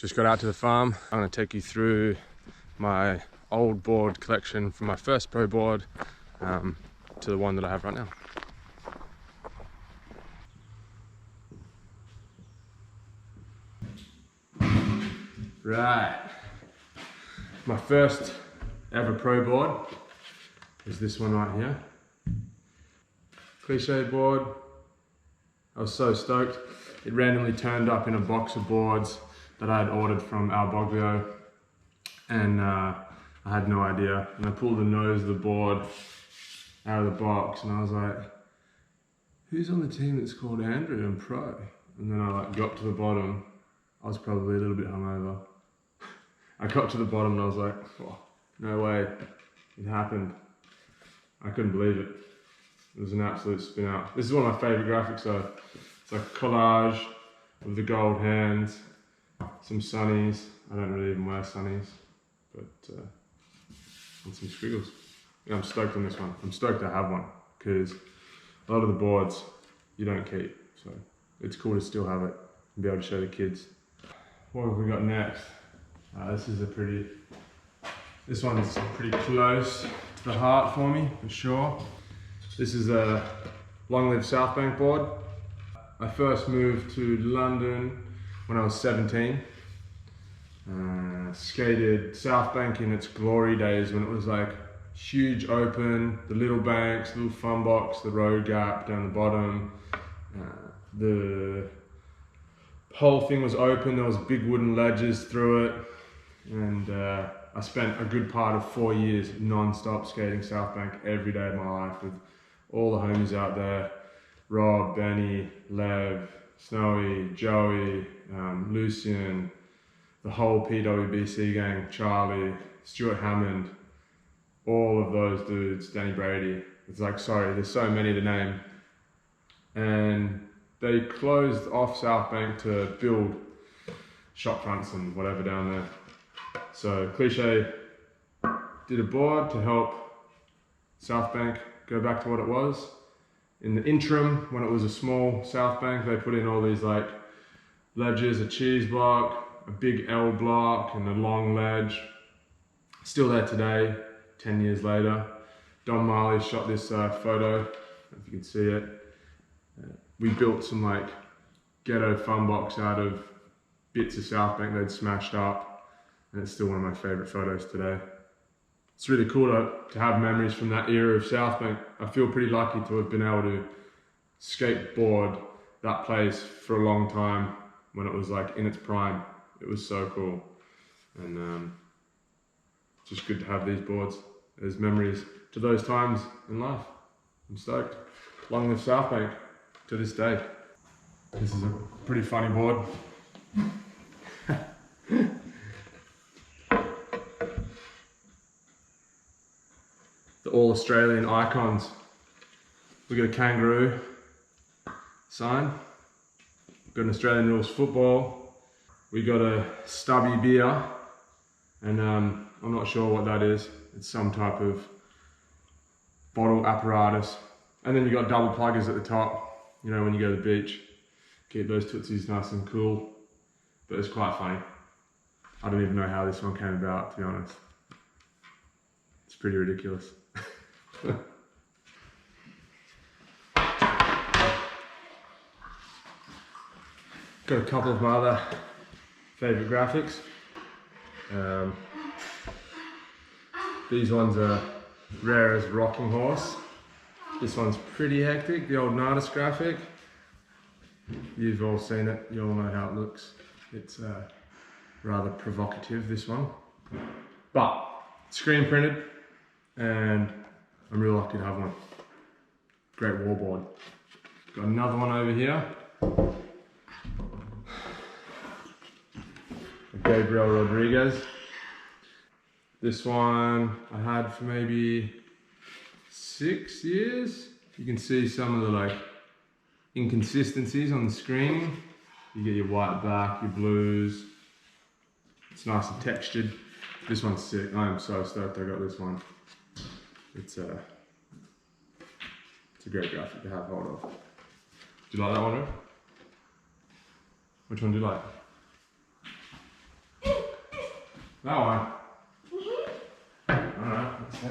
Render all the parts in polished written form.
Just got out to the farm. I'm going to take you through my old board collection from my first pro board to the one that I have right now. Right, my first ever pro board is this one right here. Cliche board. I was so stoked. It randomly turned up in a box of boards that I had ordered from Alboglio, and I had no idea. And I pulled the nose of the board out of the box, and I was like, who's on the team that's called Andrew and pro? And then I got to the bottom. I was probably a little bit hungover. I got to the bottom and I was like, oh, no way, it happened. I couldn't believe it. It was an absolute spin out. This is one of my favorite graphics though. It's like a collage of the gold hands, some sunnies. I don't really even wear sunnies, but and some squiggles. Yeah, I'm stoked on this one. I'm stoked to have one because a lot of the boards you don't keep, so it's cool to still have it and be able to show the kids. What have we got next? This one's pretty close to the heart for me, for sure. This is a Long Live South Bank board. I first moved to London when I was 17. Skated South Bank in its glory days when it was like huge open, the little banks, little fun box, the road gap down the bottom. The whole thing was open, there was big wooden ledges through it. And I spent a good part of 4 years non-stop skating South Bank every day of my life with all the homies out there. Rob, Benny, Lev, Snowy, Joey, Lucian, the whole PWBC gang, Charlie, Stuart Hammond, all of those dudes, Danny Brady. It's like, sorry, there's so many to name. And they closed off South Bank to build shop fronts and whatever down there. So Cliche did a board to help South Bank go back to what it was. In the interim, when it was a small South Bank, they put in all these like ledges, a cheese block, a big L block, and a long ledge. Still there today, 10 years later. Don Marley shot this photo, I don't know if you can see it. We built some like ghetto fun box out of bits of South Bank they'd smashed up. And it's still one of my favorite photos today. It's really cool to have memories from that era of South Bank. I feel pretty lucky to have been able to skateboard that place for a long time when it was like in its prime. It was so cool. And it's just good to have these boards as memories to those times in life. I'm stoked. Long live South Bank to this day. This is a pretty funny board. The all-Australian icons. We got a kangaroo sign. We've got an Australian rules football. We got a stubby beer, and I'm not sure what that is. It's some type of bottle apparatus. And then you got double pluggers at the top. You know, when you go to the beach, keep those tootsies nice and cool. But it's quite funny. I don't even know how this one came about, to be honest. It's pretty ridiculous. Got a couple of my other favourite graphics. These ones are rare as rocking horse. This one's pretty hectic, the old Nardis graphic. You've all seen it, you all know how it looks. It's rather provocative, this one. But screen printed, and I'm real lucky to have one. Great wallboard. Got another one over here. Gabriel Rodriguez. This one I had for maybe 6 years. You can see some of the like inconsistencies on the screen. You get your white back, your blues. It's nice and textured. This one's sick. I am so stoked I got this one. It's a great graphic to have hold of. Do you like that one, Rick? Which one do you like? That one? Alright, let's see.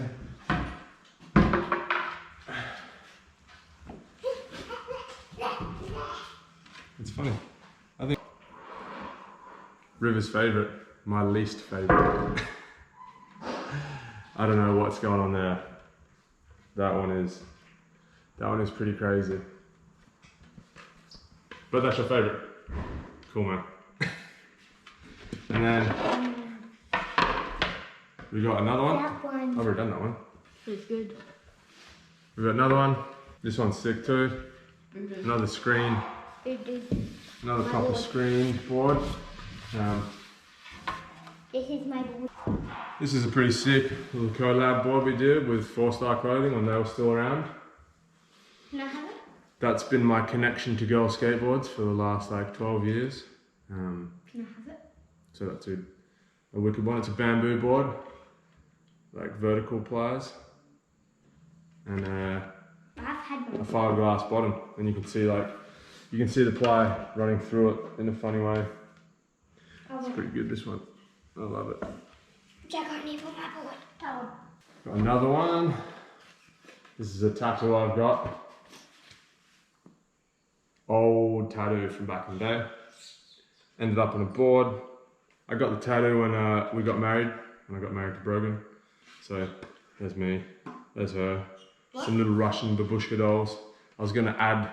It's funny. I think River's favourite, my least favourite. I don't know what's going on there. That one is pretty crazy. But that's your favourite. Cool, man. And then we got another one. That one. I've already done that one. It's good. We've got another one. This one's sick too. Another screen. Another proper screen board. This is my board. This is a pretty sick little collab board we did with 4-Star Clothing when they were still around. Can I have it? That's been my connection to girl skateboards for the last like 12 years. Can I have it? So that's a wicked one. It's a bamboo board, like vertical plies, and a fiberglass bottom. And you can see the ply running through it in a funny way. It's pretty good, this one. I love it. Jack, I need for my board. Got another one. This is a tattoo I've got. Old tattoo from back in the day. Ended up on a board. I got the tattoo when we got married, when I got married to Brogan. So there's me, there's her. Some little Russian babushka dolls. I was gonna add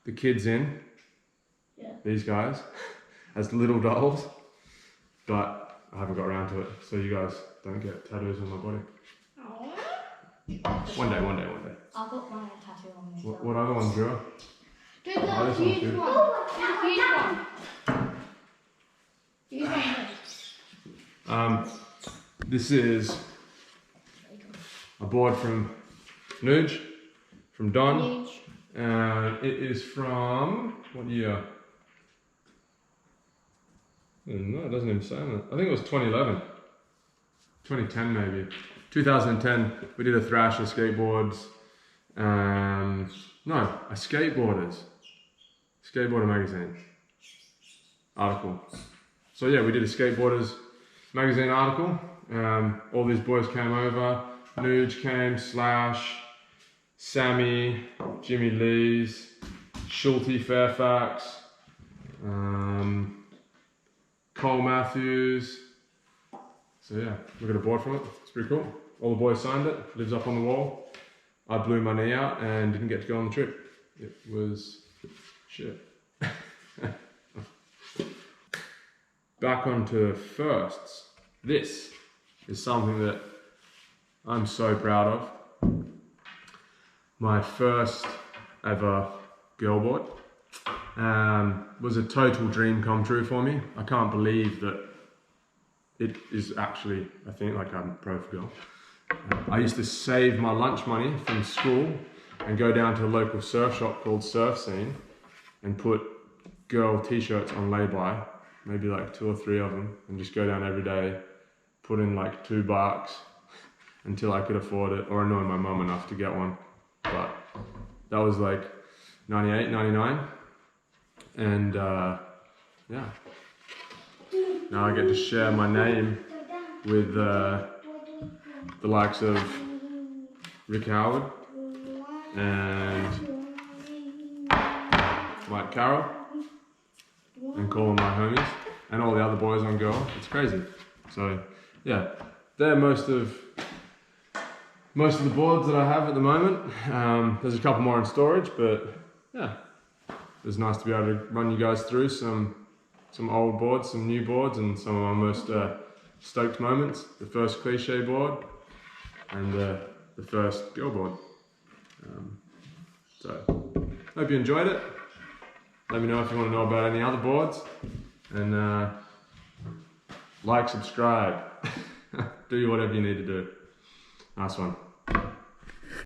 the kids in, these guys, as little dolls, but I haven't got around to it. So you guys don't get tattoos on my body. One day. I'll put my tattoo on me. What other ones, Drew? There's a huge one. Huge one. This is a board from Nuge, from Don. It is from, what year? No, it doesn't even say on it. I think it was 2011. 2010 maybe. 2010, we did a Thrasher skateboards. No, a Skateboarder magazine article. So yeah, we did a Skateboarders magazine article. All these boys came over. Nuge came, Slash, Sammy, Jimmy Lees, Schulte Fairfax, Cole Matthews. So yeah, we got a board from it. It's pretty cool. All the boys signed it. Lives up on the wall. I blew my knee out and didn't get to go on the trip. It was shit. Back onto firsts. This is something that I'm so proud of. My first ever girl board was a total dream come true for me. I can't believe that it is actually a thing, like I'm pro for girl. I used to save my lunch money from school and go down to a local surf shop called Surf Scene and put girl t-shirts on lay-by, maybe like 2 or 3 of them, and just go down every day, put in like $2 until I could afford it, or annoy my mum enough to get one. But that was like 98, 99. And yeah, now I get to share my name with the likes of Rick Howard and Mike Carroll, and call them my homies, and all the other boys on girl. It's crazy. So yeah, they're most of the boards that I have at the moment. There's a couple more in storage, but yeah, it's nice to be able to run you guys through some old boards, some new boards, and some of my most stoked moments. The first cliche board and the first girl board. So hope you enjoyed it. Let me know if you want to know about any other boards, and like, subscribe, do whatever you need to do. Nice one.